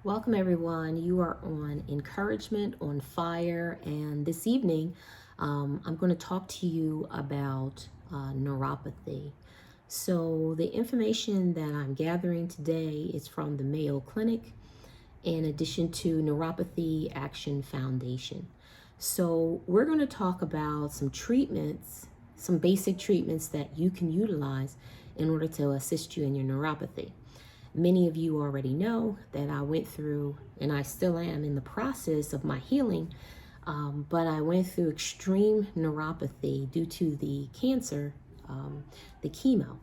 Welcome everyone. You are on Encouragement on Fire, and this evening I'm going to talk to you about neuropathy. So the information that I'm gathering today is from the Mayo Clinic in addition to Neuropathy Action Foundation. So we're going to talk about some treatments, some basic treatments that you can utilize in order to assist you in your neuropathy. Many of you already know that I went through, and I still am in the process of my healing, but I went through extreme neuropathy due to the cancer, the chemo.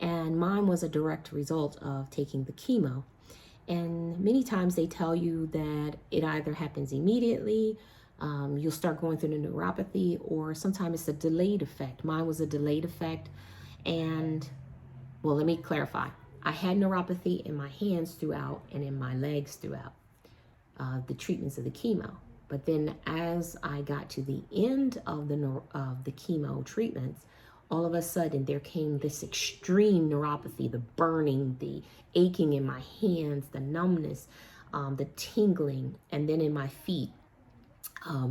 And mine was a direct result of taking the chemo. And many times they tell you that it either happens immediately, you'll start going through the neuropathy, or sometimes it's a delayed effect. Mine was a delayed effect. And, well, let me clarify. I had neuropathy in my hands throughout and in my legs throughout the treatments of the chemo. But then as I got to the end of the chemo treatments, all of a sudden there came this extreme neuropathy, the burning, the aching in my hands, the numbness, the tingling, and then in my feet.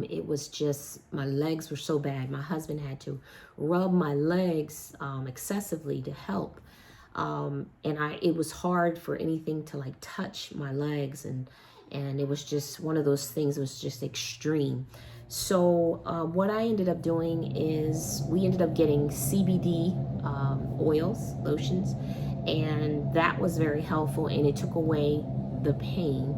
It was just, my legs were so bad. My husband had to rub my legs excessively to help. And it was hard for anything to like touch my legs, and it was just one of those things. It was just extreme. So what I ended up doing is we ended up getting CBD oils, lotions, and that was very helpful, and it took away the pain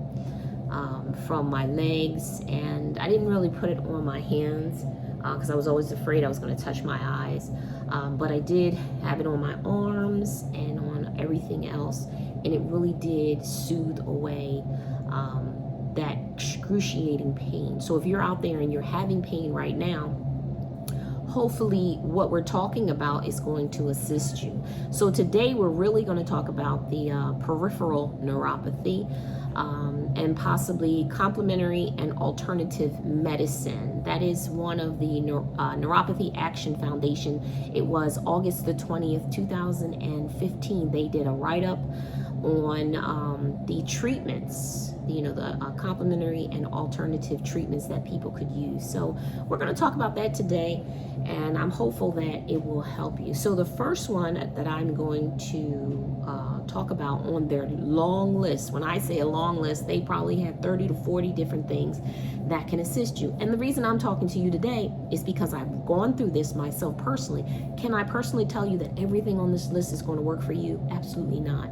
from my legs. And I didn't really put it on my hands because I was always afraid I was going to touch my eyes. But I did have it on my arms and on everything else, and it really did soothe away that excruciating pain. So if you're out there and you're having pain right now, hopefully what we're talking about is going to assist you. So today we're really going to talk about the peripheral neuropathy, and possibly complementary and alternative medicine. That is one of the Neuropathy Action Foundation. It was August the 20th, 2015. They did a write-up on the treatments, the complementary and alternative treatments that people could use. So we're going to talk about that today, and I'm hopeful that it will help you. So the first one that I'm going to talk about on their long list, when I say a long list, they probably have 30 to 40 different things that can assist you. And the reason I'm talking to you today is because I've gone through this myself personally. Can I personally tell you that everything on this list is going to work for you? Absolutely not.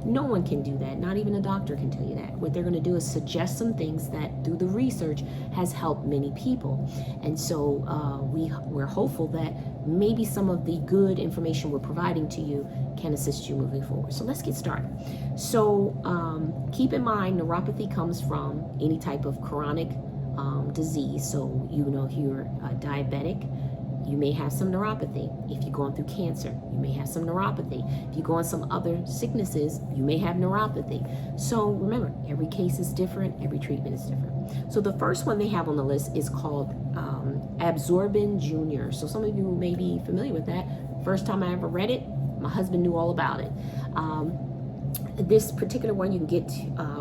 No one can do that. Not even a doctor can tell you that. What they're going to do is suggest some things that through the research has helped many people. And so we're hopeful that maybe some of the good information we're providing to you can assist you moving forward. So let's get started. So keep in mind, neuropathy comes from any type of chronic disease. So, if you're diabetic, you may have some neuropathy. If you're going through cancer, you may have some neuropathy. If you go on some other sicknesses, you may have neuropathy. So remember, every case is different, every treatment is different. So the first one they have on the list is called Absorbin Jr. So some of you may be familiar with that. First time I ever read it, my husband knew all about it. This particular one you can get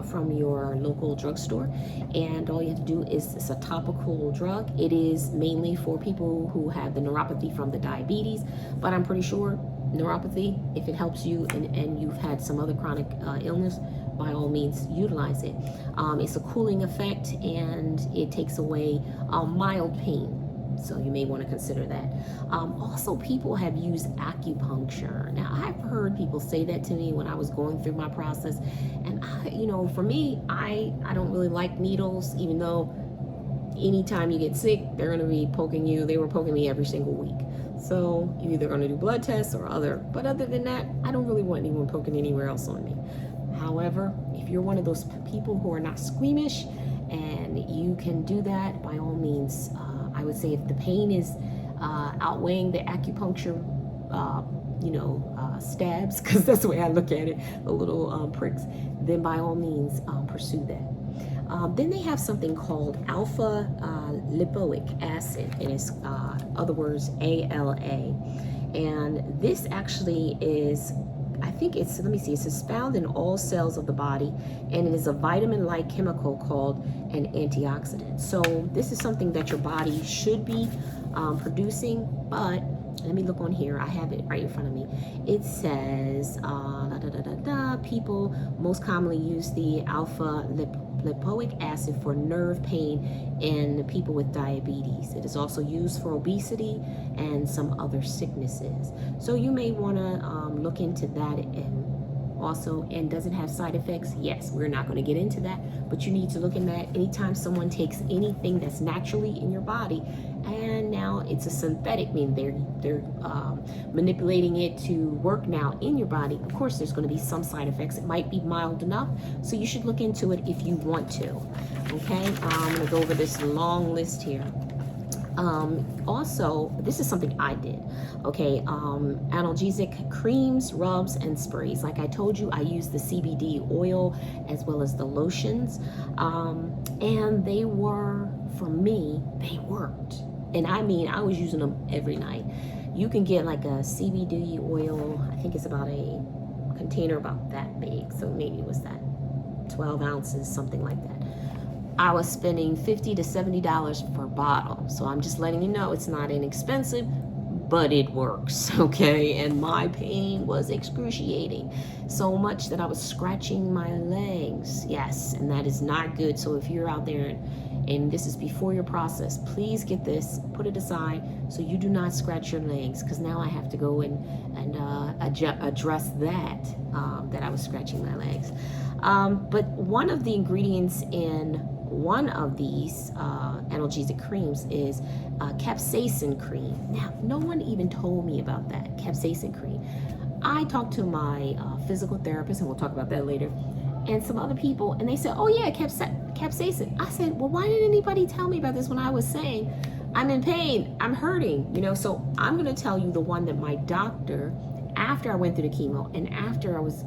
from your local drugstore, and all you have to do is, it's a topical drug. It is mainly for people who have the neuropathy from the diabetes, but I'm pretty sure neuropathy, if it helps you and you've had some other chronic illness, by all means utilize it. It's a cooling effect, and it takes away mild pain. So you may want to consider that. Also, people have used acupuncture. Now, I've heard people say that to me when I was going through my process. And, for me, I don't really like needles, even though anytime you get sick, they're going to be poking you. They were poking me every single week. So you're either going to do blood tests or other. But other than that, I don't really want anyone poking anywhere else on me. However, if you're one of those people who are not squeamish and you can do that, by all means, I would say if the pain is outweighing the acupuncture, stabs, because that's the way I look at it, the little pricks, then by all means pursue that. Then they have something called alpha lipoic acid, and it's other words ALA, and this actually is I think it's, let me see, it says found in all cells of the body, and it is a vitamin-like chemical called an antioxidant. So this is something that your body should be producing, but let me look on here. I have it right in front of me. It says, people most commonly use the alpha lipoic acid for nerve pain in people with diabetes. It is also used for obesity and some other sicknesses. So you may want to look into that. And does it have side effects? Yes, we're not going to get into that, but you need to look in that. Anytime someone takes anything that's naturally in your body and now it's a synthetic, meaning they're manipulating it to work now in your body, of course there's going to be some side effects. It might be mild enough, so you should look into it if you want to. Okay, I'm going to go over this long list here. Also, this is something I did. Okay, analgesic creams, rubs, and sprays. Like I told you, I use the CBD oil as well as the lotions. And they were, for me, they worked. And I mean, I was using them every night. You can get like a CBD oil, I think it's about a container about that big. So maybe it was that 12 ounces, something like that. I was spending $50 to $70 per bottle. So I'm just letting you know it's not inexpensive, but it works, okay? And my pain was excruciating, so much that I was scratching my legs. Yes, and that is not good. So if you're out there and this is before your process, please get this, put it aside so you do not scratch your legs, because now I have to go and address that, that I was scratching my legs. But one of the ingredients in one of these analgesic creams is capsaicin cream. Now, no one even told me about that, capsaicin cream. I talked to my physical therapist, and we'll talk about that later, and some other people, and they said, oh yeah, capsaicin. I said, well, why didn't anybody tell me about this when I was saying I'm in pain, I'm hurting, you know? So I'm gonna tell you the one that my doctor, after I went through the chemo and after I was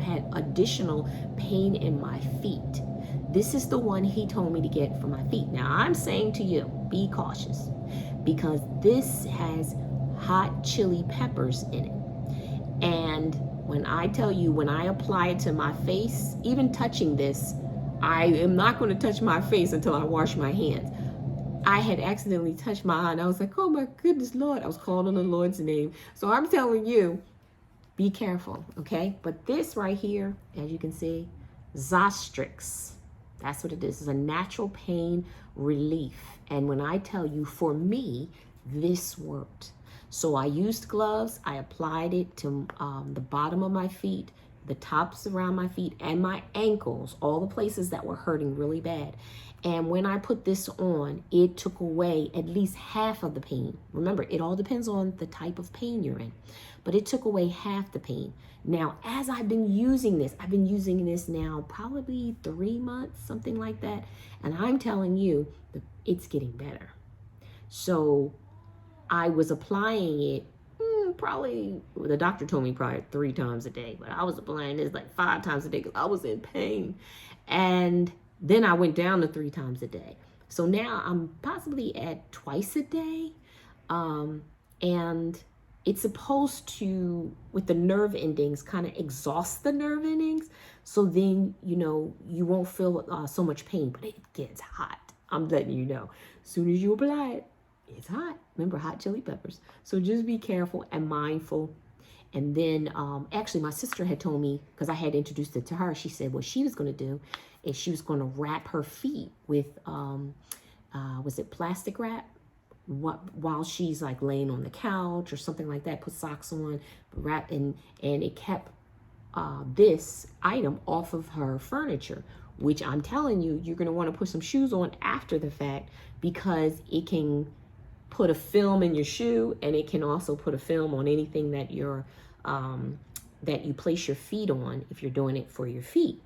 had additional pain in my feet, this is the one he told me to get for my feet. Now I'm saying to you, be cautious, because this has hot chili peppers in it. And when I tell you, when I apply it to my face, even touching this, I am not going to touch my face until I wash my hands. I had accidentally touched my eye and I was like, oh my goodness, Lord. I was calling on the Lord's name. So I'm telling you, be careful, okay? But this right here, as you can see, Zostrix, that's what it is. It's a natural pain relief. And when I tell you, for me, this worked. So I used gloves. I applied it to the bottom of my feet, the tops around my feet, and my ankles, all the places that were hurting really bad. And when I put this on, it took away at least half of the pain. Remember, it all depends on the type of pain you're in, but it took away half the pain. Now, as I've been using this now probably 3 months, something like that. And I'm telling you, it's getting better. So I was applying it probably, the doctor told me probably 3 times a day, but I was applying this like 5 times a day because I was in pain. And then I went down to 3 times a day. So now I'm possibly at twice a day. And it's supposed to, with the nerve endings, kind of exhaust the nerve endings. So then, you know, you won't feel so much pain, but it gets hot. I'm letting you know. As soon as you apply it, it's hot. Remember, hot chili peppers. So just be careful and mindful. And then actually my sister had told me, because I had introduced it to her, she said what she was going to do is she was going to wrap her feet with, was it plastic wrap? While she's like laying on the couch or something like that, put socks on, wrap, and it kept this item off of her furniture, which I'm telling you, you're going to want to put some shoes on after the fact, because it can put a film in your shoe, and it can also put a film on anything that you're that you place your feet on if you're doing it for your feet.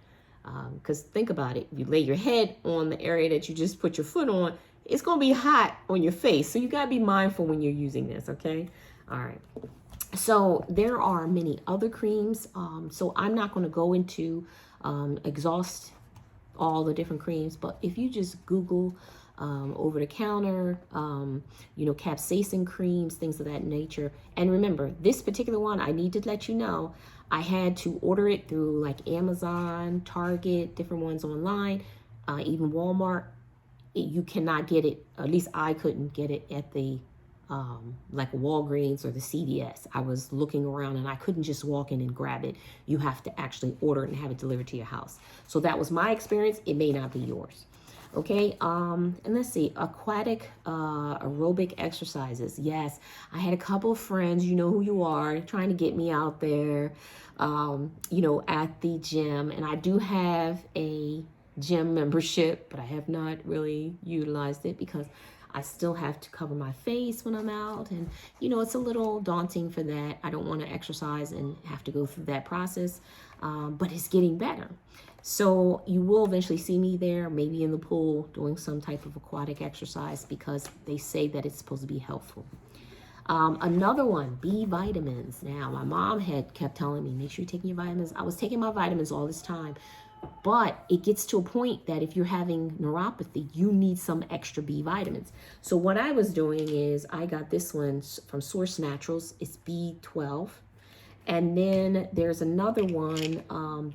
Because think about it, you lay your head on the area that you just put your foot on, it's going to be hot on your face. So you got to be mindful when you're using this, okay? All right. So there are many other creams. So I'm not going to go into exhaust all the different creams, but if you just Google over the counter, you know, capsaicin creams, things of that nature. And remember, this particular one, I need to let you know, I had to order it through like Amazon, Target, different ones online, even Walmart. You cannot get it, at least I couldn't get it at the like Walgreens or the CVS. I was looking around and I couldn't just walk in and grab it. You have to actually order it and have it delivered to your house. So that was my experience. It may not be yours. Okay, and let's see, aquatic aerobic exercises. Yes, I had a couple of friends, you know who you are, trying to get me out there, at the gym. And I do have a gym membership, but I have not really utilized it because I still have to cover my face when I'm out. And, it's a little daunting for that. I don't want to exercise and have to go through that process, but it's getting better. So you will eventually see me there, maybe in the pool, doing some type of aquatic exercise because they say that it's supposed to be helpful. Another one, B vitamins. Now, my mom had kept telling me, make sure you're taking your vitamins. I was taking my vitamins all this time, but it gets to a point that if you're having neuropathy, you need some extra B vitamins. So what I was doing is I got this one from Source Naturals. It's B12. And then there's another one,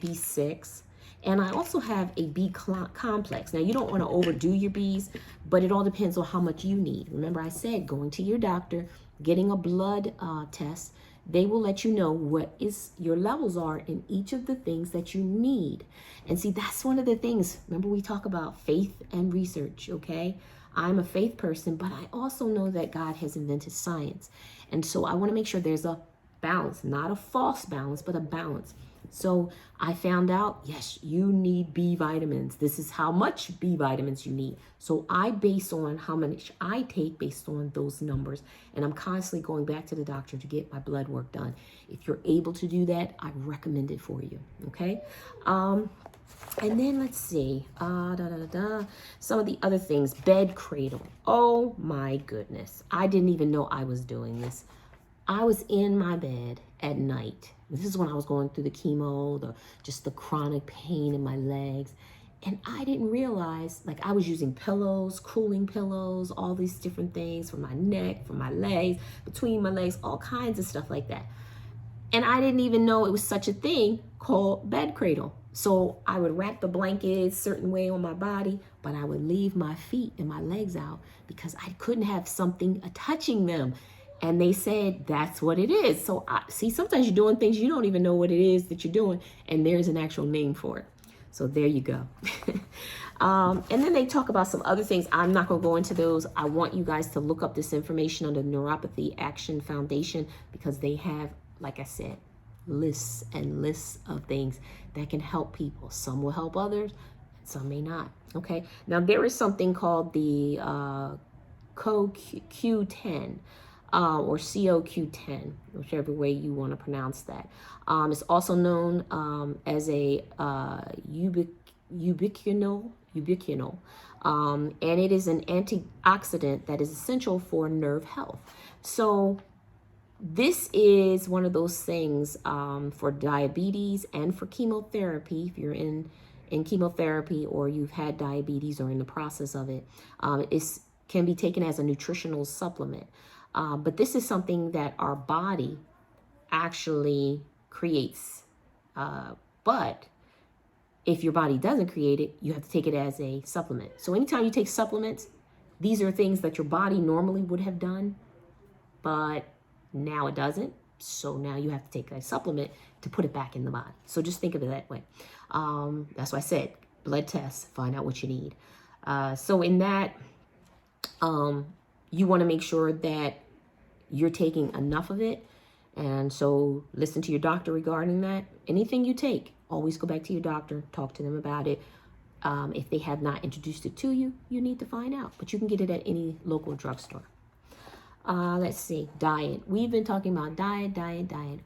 B6. And I also have a B complex. Now, you don't want to overdo your Bs, but it all depends on how much you need. Remember, I said going to your doctor, getting a blood test. They will let you know what your levels are in each of the things that you need. And see, that's one of the things. Remember, we talk about faith and research, okay? I'm a faith person, but I also know that God has invented science. And so I want to make sure there's a balance, not a false balance, but a balance. So I found out, yes, you need B vitamins. This is how much B vitamins you need. So I base on how much I take based on those numbers. And I'm constantly going back to the doctor to get my blood work done. If you're able to do that, I recommend it for you. Okay. And then let's see, some of the other things, bed cradle. Oh my goodness. I didn't even know I was doing this. I was in my bed at night. This is when I was going through the chemo, just the chronic pain in my legs. And I didn't realize, like, I was using pillows, cooling pillows, all these different things for my neck, for my legs, between my legs, all kinds of stuff like that. And I didn't even know it was such a thing called bed cradle. So I would wrap the blankets a certain way on my body, but I would leave my feet and my legs out because I couldn't have something touching them. And they said, that's what it is. So see, sometimes you're doing things you don't even know what it is that you're doing, and there's an actual name for it. So there you go. And then they talk about some other things. I'm not going to go into those. I want you guys to look up this information on the Neuropathy Action Foundation because they have, like I said, lists and lists of things that can help people. Some will help others, some may not. Okay. Now there is something called the CoQ10. Or CoQ10, whichever way you want to pronounce that. It's also known as a ubiquinol, and it is an antioxidant that is essential for nerve health. So this is one of those things for diabetes and for chemotherapy. If you're in chemotherapy or you've had diabetes or in the process of it, it can be taken as a nutritional supplement. But this is something that our body actually creates. But if your body doesn't create it, you have to take it as a supplement. So anytime you take supplements, these are things that your body normally would have done, but now it doesn't. So now you have to take a supplement to put it back in the body. So just think of it that way. That's why I said blood tests, find out what you need. So in that, you want to make sure that you're taking enough of it. And so listen to your doctor regarding that. Anything you take, always go back to your doctor, talk to them about it. If they have not introduced it to you, you need to find out. But you can get it at any local drugstore. Let's see, diet. We've been talking about diet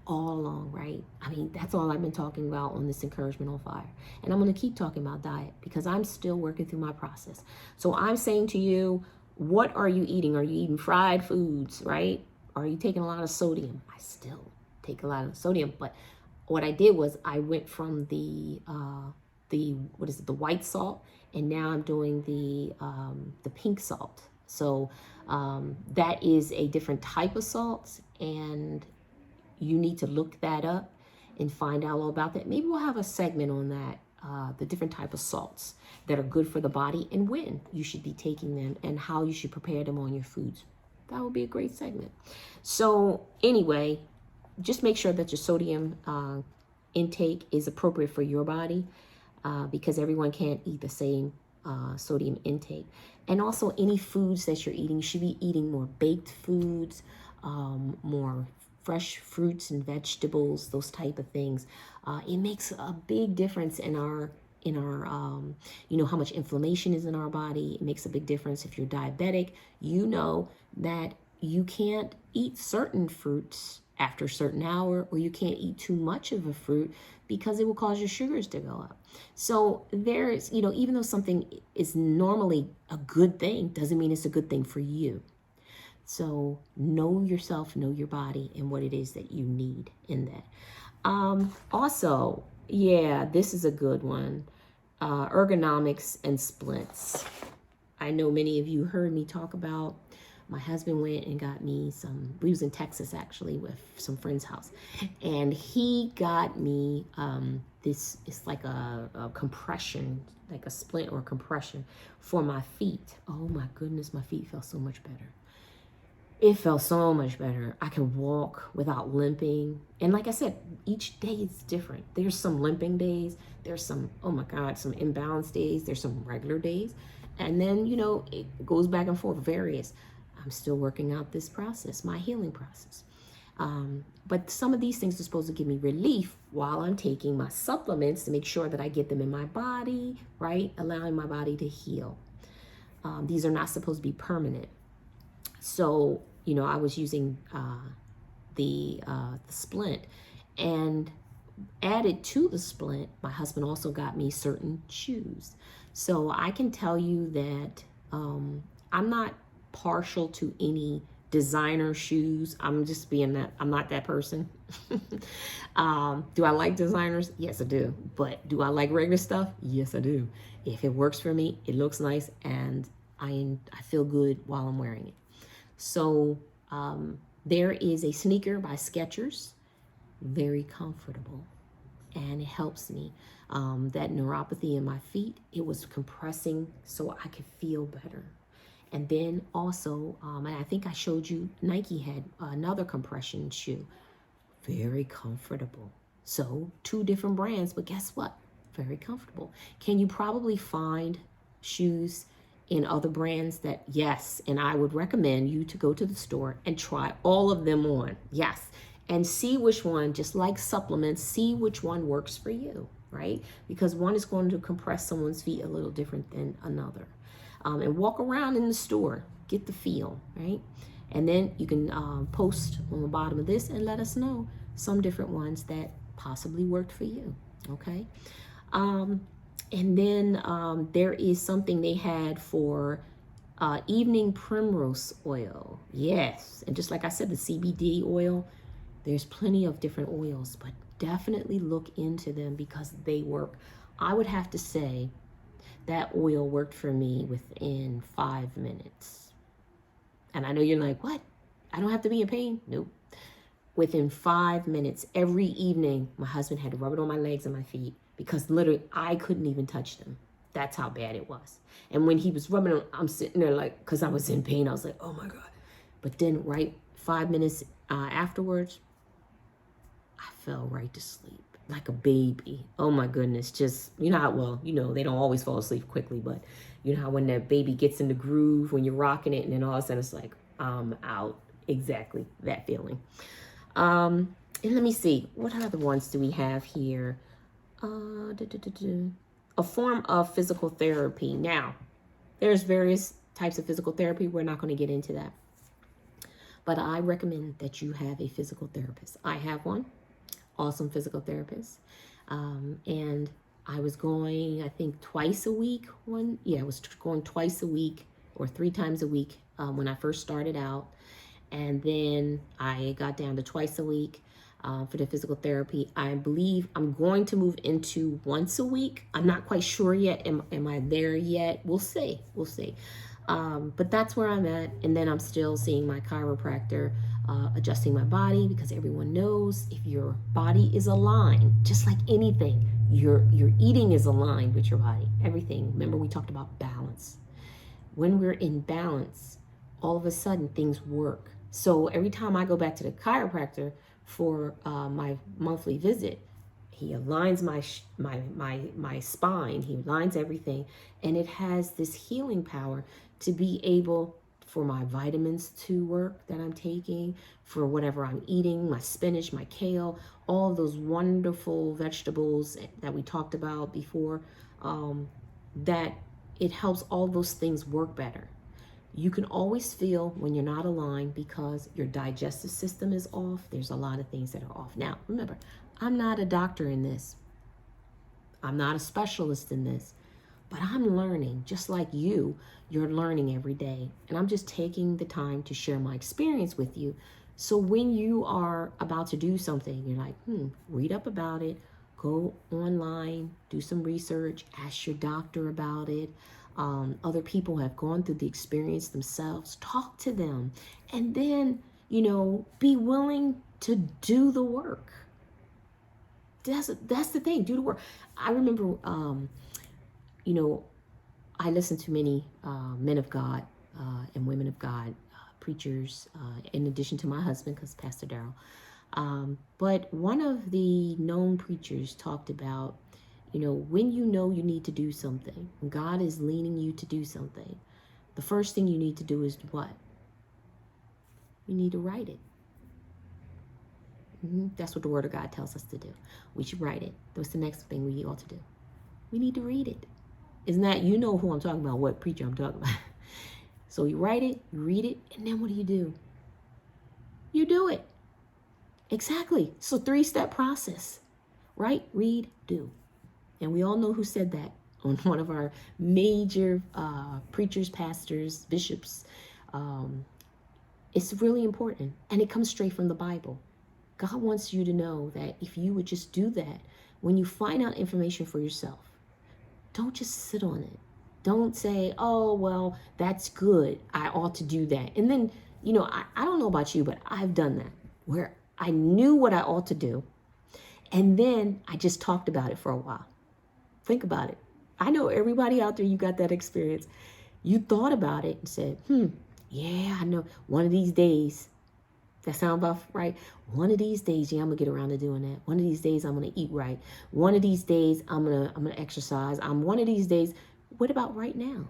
all along, right? I mean, that's all I've been talking about on this Encouragement on Fire. And I'm going to keep talking about diet because I'm still working through my process. So I'm saying to you, what are you eating? Are you eating fried foods, right? Are you taking a lot of sodium? I still take a lot of sodium, but what I did was I went from the white salt, and now I'm doing the pink salt. So that is a different type of salt, and you need to look that up. and find out all about that. Maybe we'll have a segment on that, the different type of salts that are good for the body and when you should be taking them and how you should prepare them on your foods. That would be a great segment. So anyway, just make sure that your sodium intake is appropriate for your body, because everyone can't eat the same sodium intake. And also any foods that you're eating, you should be eating more baked foods, more fresh fruits and vegetables, those type of things. It makes a big difference in our you know, how much inflammation is in our body. It makes a big difference. If you're diabetic, you know that you can't eat certain fruits after a certain hour, or you can't eat too much of a fruit because it will cause your sugars to go up. So there's, you know, even though something is normally a good thing, doesn't mean it's a good thing for you. So know yourself, know your body, and what it is that you need in that. Also, yeah, this is a good one. Ergonomics and splints. I know many of you heard me talk about. My husband went and got me some, we was in Texas actually with some friend's house, and he got me this, it's like a compression, like a splint or compression for my feet. Oh my goodness, my feet felt so much better. It felt so much better. I can walk without limping. And like I said, each day is different. There's some limping days. There's some, oh my God, some imbalanced days. There's some regular days. And then, you know, it goes back and forth, various. I'm still working out this process, my healing process. But some of these things are supposed to give me relief while I'm taking my supplements to make sure that I get them in my body, right? Allowing my body to heal. These are not supposed to be permanent. So, you know, I was using the splint, and added to the splint, my husband also got me certain shoes. So I can tell you that I'm not partial to any designer shoes. I'm just being that, I'm not that person. Do I like designers? Yes, I do. But do I like regular stuff? Yes, I do. If it works for me, it looks nice, and I feel good while I'm wearing it. So there is a sneaker by Skechers, very comfortable, and it helps me. That neuropathy in my feet, it was compressing so I could feel better. And then also, and I think I showed you, Nike had another compression shoe, very comfortable. So 2 different brands, but guess what? Very comfortable. Can you probably find shoes in other brands that, yes, and I would recommend you to go to the store and try all of them on, yes, and see which one, just like supplements, see which one works for you, right? Because one is going to compress someone's feet a little different than another. And walk around in the store, get the feel, right? And then you can post on the bottom of this and let us know some different ones that possibly worked for you, okay? And then there is something they had for evening primrose oil. Yes, and just like I said, the CBD oil, there's plenty of different oils, but definitely look into them because they work. I would have to say that oil worked for me within 5 minutes. And I know you're like, what? I don't have to be in pain? Nope. Within 5 minutes, every evening, my husband had to rub it on my legs and my feet because literally I couldn't even touch them. That's how bad it was. And when he was rubbing them, I'm sitting there like, because I was in pain, I was like, oh my God. But then right 5 minutes afterwards, I fell right to sleep like a baby. Oh my goodness. Just, you know how, well, you know, they don't always fall asleep quickly, but you know how when that baby gets in the groove, when you're rocking it, and then all of a sudden it's like, I'm out. Exactly that feeling. And let me see, what other ones do we have here? A form of physical therapy. Now, there's various types of physical therapy. We're not going to get into that. But I recommend that you have a physical therapist. I have one. Awesome physical therapist. And I was going, I think, twice a week. I was going twice a week or 3 times a week when I first started out. And then I got down to twice a week for the physical therapy. I believe I'm going to move into once a week. I'm not quite sure yet. Am I there yet? We'll see. We'll see. But that's where I'm at. And then I'm still seeing my chiropractor adjusting my body, because everyone knows if your body is aligned, just like anything, your eating is aligned with your body. Everything. Remember, we talked about balance. When we're in balance, all of a sudden things work. So every time I go back to the chiropractor for my monthly visit, he aligns my spine. He aligns everything, and it has this healing power to be able for my vitamins to work that I'm taking, for whatever I'm eating, my spinach, my kale, all of those wonderful vegetables that we talked about before, that it helps all those things work better. You can always feel when you're not aligned because your digestive system is off. There's a lot of things that are off. Now, remember, I'm not a doctor in this. I'm not a specialist in this, but I'm learning just like you're learning every day. And I'm just taking the time to share my experience with you. So when you are about to do something, you're like, read up about it, go online, do some research, ask your doctor about it. Other people have gone through the experience themselves. Talk to them. And then, be willing to do the work. That's the thing. Do the work. I remember, I listen to many men of God and women of God, preachers, in addition to my husband, because Pastor Darrell. But one of the known preachers talked about, when you know you need to do something, when God is leaning you to do something, the first thing you need to do is what? You need to write it. That's what the Word of God tells us to do. We should write it. That's the next thing we ought to do. We need to read it. Isn't that, you know who I'm talking about, what preacher I'm talking about. So you write it, you read it, and then what do? You do it. Exactly. So 3-step process. Write, read, do. And we all know who said that on one of our major preachers, pastors, bishops. It's really important. And it comes straight from the Bible. God wants you to know that if you would just do that, when you find out information for yourself, don't just sit on it. Don't say, oh, well, that's good. I ought to do that. And then, I don't know about you, but I've done that where I knew what I ought to do. And then I just talked about it for a while. Think about it. I know everybody out there, you got that experience. You thought about it and said, yeah, I know one of these days. That sound about right? One of these days, yeah, I'm gonna get around to doing that. One of these days, I'm gonna eat right. One of these days, I'm gonna exercise. One of these days. What about right now?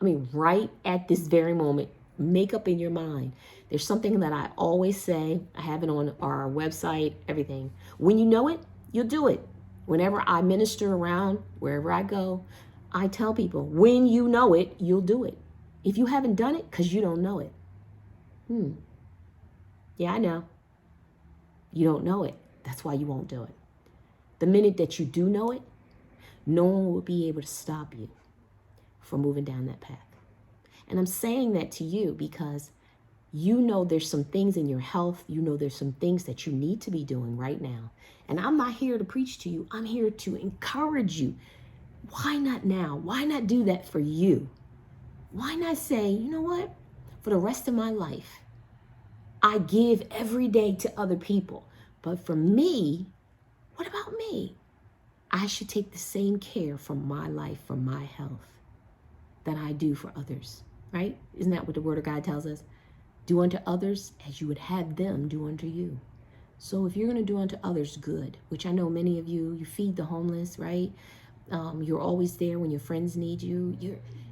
I mean, right at this very moment, make up in your mind. There's something that I always say. I have it on our website, everything. When you know it, you'll do it. Whenever I minister around, wherever I go, I tell people, when you know it, you'll do it. If you haven't done it, because you don't know it. Yeah, I know. You don't know it. That's why you won't do it. The minute that you do know it, no one will be able to stop you from moving down that path. And I'm saying that to you because there's some things in your health, there's some things that you need to be doing right now. And I'm not here to preach to you. I'm here to encourage you. Why not now? Why not do that for you? Why not say, you know what? For the rest of my life, I give every day to other people. But for me, what about me? I should take the same care for my life, for my health, that I do for others, right? Isn't that what the Word of God tells us? Do unto others as you would have them do unto you. So if you're going to do unto others good, which I know many of you feed the homeless, right? You're always there when your friends need you.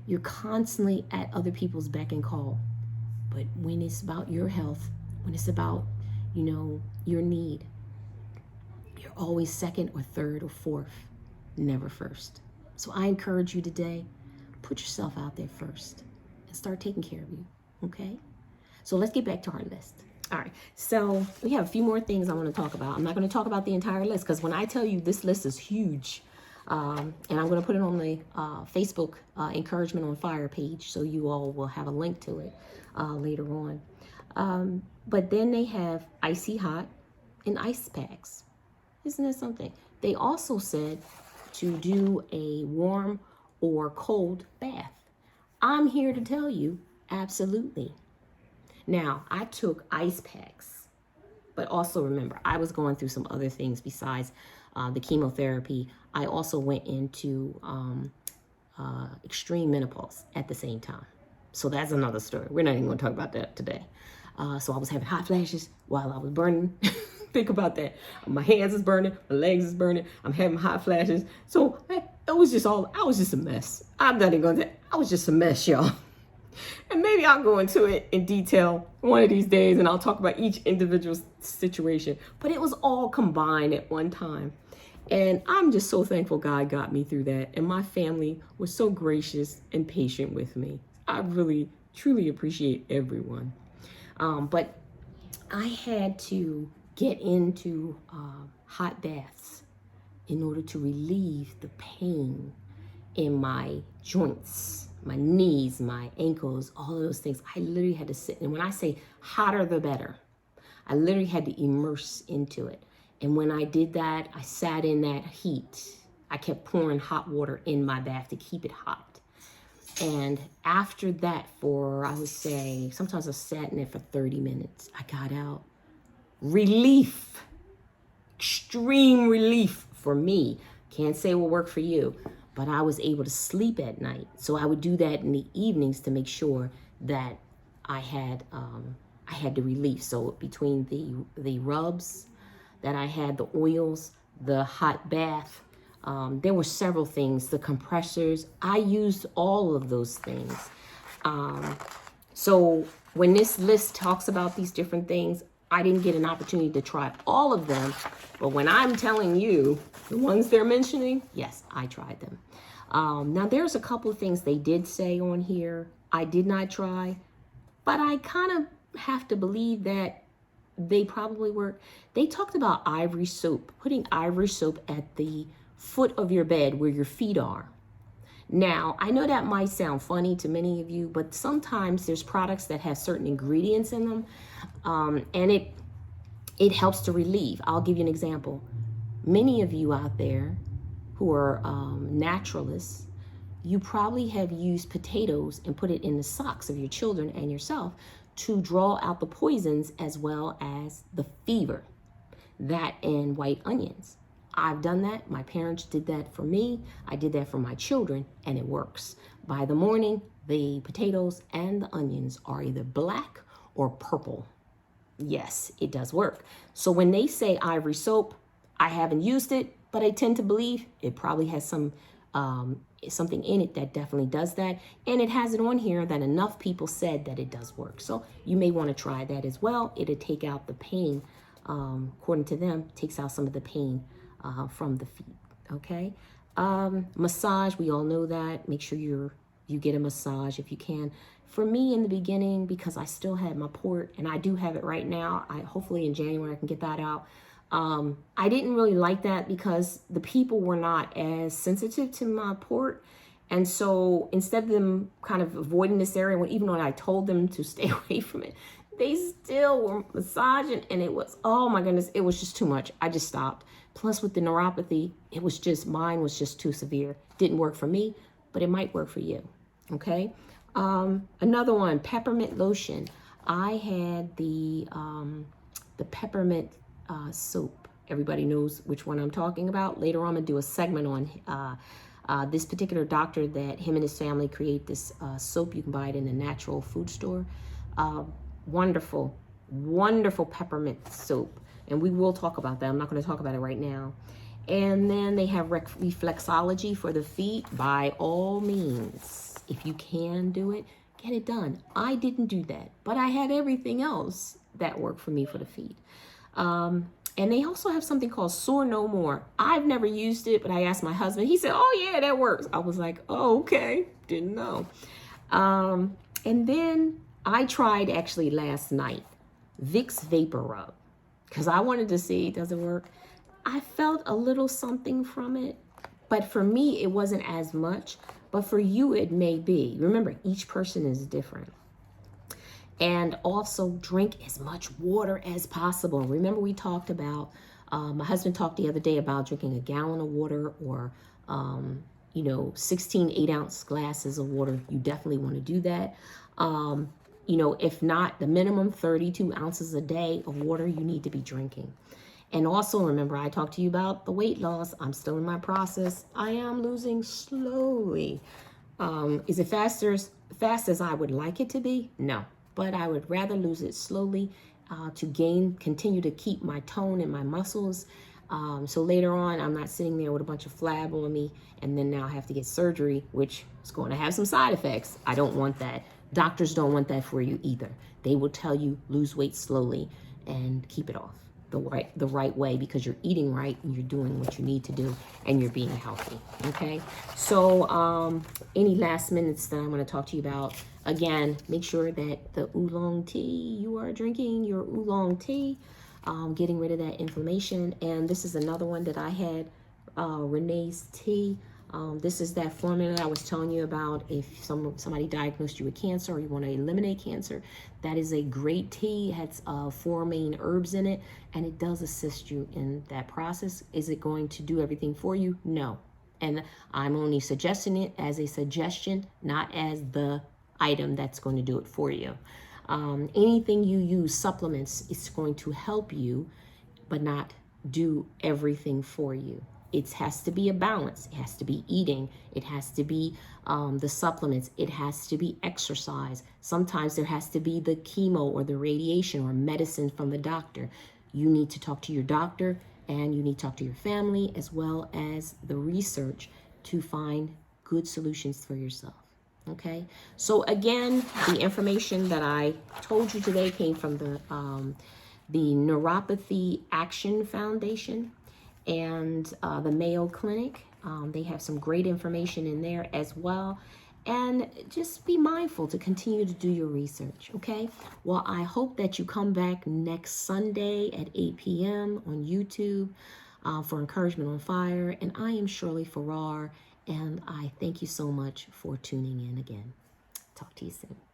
You're constantly at other people's beck and call. But when it's about your health, when it's about, your need, you're always second or third or fourth, never first. So I encourage you today, put yourself out there first and start taking care of you, okay? So let's get back to our list. All right, so we have a few more things I want to talk about. I'm not going to talk about the entire list because when I tell you this list is huge, and I'm going to put it on the Facebook Encouragement on Fire page, so you all will have a link to it later on. But then they have icy hot and ice packs. Isn't that something? They also said to do a warm or cold bath. I'm here to tell you, absolutely. Now, I took ice packs, but also remember, I was going through some other things besides the chemotherapy. I also went into extreme menopause at the same time. So that's another story. We're not even going to talk about that today. So I was having hot flashes while I was burning. Think about that. My hands is burning, my legs is burning. I'm having hot flashes. So it was just all, I was just a mess. I'm not even going to, I was just a mess, y'all. And maybe I'll go into it in detail one of these days and I'll talk about each individual situation. But it was all combined at one time. And I'm just so thankful God got me through that. And my family was so gracious and patient with me. I really, truly appreciate everyone. But I had to get into hot baths in order to relieve the pain in my joints, my knees, my ankles, all of those things. I literally had to sit. And when I say hotter, the better, I literally had to immerse into it. And when I did that, I sat in that heat. I kept pouring hot water in my bath to keep it hot. And after that, for, I would say, sometimes I sat in it for 30 minutes. I got out. Relief. Extreme relief for me. Can't say it will work for you, but I was able to sleep at night. So I would do that in the evenings to make sure that I had the relief. So between the rubs that I had, the oils, the hot bath, there were several things, the compressors. I used all of those things. So when this list talks about these different things, I didn't get an opportunity to try all of them. But when I'm telling you the ones they're mentioning, yes, I tried them. Now, there's a couple of things they did say on here I did not try, but I kind of have to believe that they probably work. They talked about ivory soap, putting ivory soap at the foot of your bed where your feet are. Now, I know that might sound funny to many of you, but sometimes there's products that have certain ingredients in them, and it helps to relieve. I'll give you an example. Many of you out there who are naturalists, you probably have used potatoes and put it in the socks of your children and yourself to draw out the poisons as well as the fever. That and white onions. I've done that. My parents did that for me. I did that for my children, and it works. By the morning, the potatoes and the onions are either black or purple. Yes, it does work. So when they say ivory soap, I haven't used it, but I tend to believe it probably has some something in it that definitely does that. And it has it on here that enough people said that it does work. So you may want to try that as well. It'll take out the pain. According to them, takes out some of the pain from the feet. Okay. Massage, we all know that. Make sure you get a massage if you can. For me in the beginning, because I still had my port, and I do have it right now, hopefully in January I can get that out. I didn't really like that because the people were not as sensitive to my port. And so instead of them kind of avoiding this area, even when I told them to stay away from it, they still were massaging, and it was, oh my goodness, it was just too much. I just stopped. Plus with the neuropathy, mine was just too severe. Didn't work for me, but it might work for you. Okay. Another one, peppermint lotion. I had the peppermint soap. Everybody knows which one I'm talking about. Later on, I'm gonna do a segment on this particular doctor that him and his family create this soap. You can buy it in a natural food store. Wonderful, wonderful peppermint soap. And we will talk about that. I'm not going to talk about it right now. And then they have reflexology for the feet. By all means, if you can do it, get it done. I didn't do that, but I had everything else that worked for me for the feet. And they also have something called Sore No More. I've never used it, but I asked my husband. He said, oh yeah, that works. I was like, oh, okay. Didn't know. And then I tried actually last night, Vicks Vapor Rub, because I wanted to see, does it work? I felt a little something from it, but for me, it wasn't as much, but for you, it may be. Remember, each person is different. And also drink as much water as possible. Remember we talked about, my husband talked the other day about drinking a gallon of water or, 16 8-ounce glasses of water. You definitely want to do that. You know, if not, the minimum 32 ounces a day of water you need to be drinking. And also remember, I talked to you about the weight loss. I'm still in my process. I am losing slowly. Is it fast as I would like it to be? No, but I would rather lose it slowly to continue to keep my tone and my muscles. So later on, I'm not sitting there with a bunch of flab on me, and then now I have to get surgery, which is going to have some side effects. I don't want that. Doctors don't want that for you either. They will tell you lose weight slowly and keep it off the right way, because you're eating right and you're doing what you need to do and you're being healthy. Okay, so any last minutes that I'm going to talk to you about, again, make sure that the oolong tea, you are drinking your oolong tea, getting rid of that inflammation. And this is another one that I had, Renee's tea. This is that formula I was telling you about. If somebody diagnosed you with cancer or you want to eliminate cancer, that is a great tea. It has 4 main herbs in it, and it does assist you in that process. Is it going to do everything for you? No. And I'm only suggesting it as a suggestion, not as the item that's going to do it for you. Anything you use, supplements, it's going to help you, but not do everything for you. It has to be a balance. It has to be eating. It has to be the supplements. It has to be exercise. Sometimes there has to be the chemo or the radiation or medicine from the doctor. You need to talk to your doctor, and you need to talk to your family, as well as the research, to find good solutions for yourself. Okay, so again, the information that I told you today came from the Neuropathy Action Foundation and the Mayo Clinic. They have some great information in there as well. And just be mindful to continue to do your research, okay? Well, I hope that you come back next Sunday at 8 p.m. on YouTube for Encouragement on Fire. And I am Shirley Farrar, and I thank you so much for tuning in again. Talk to you soon.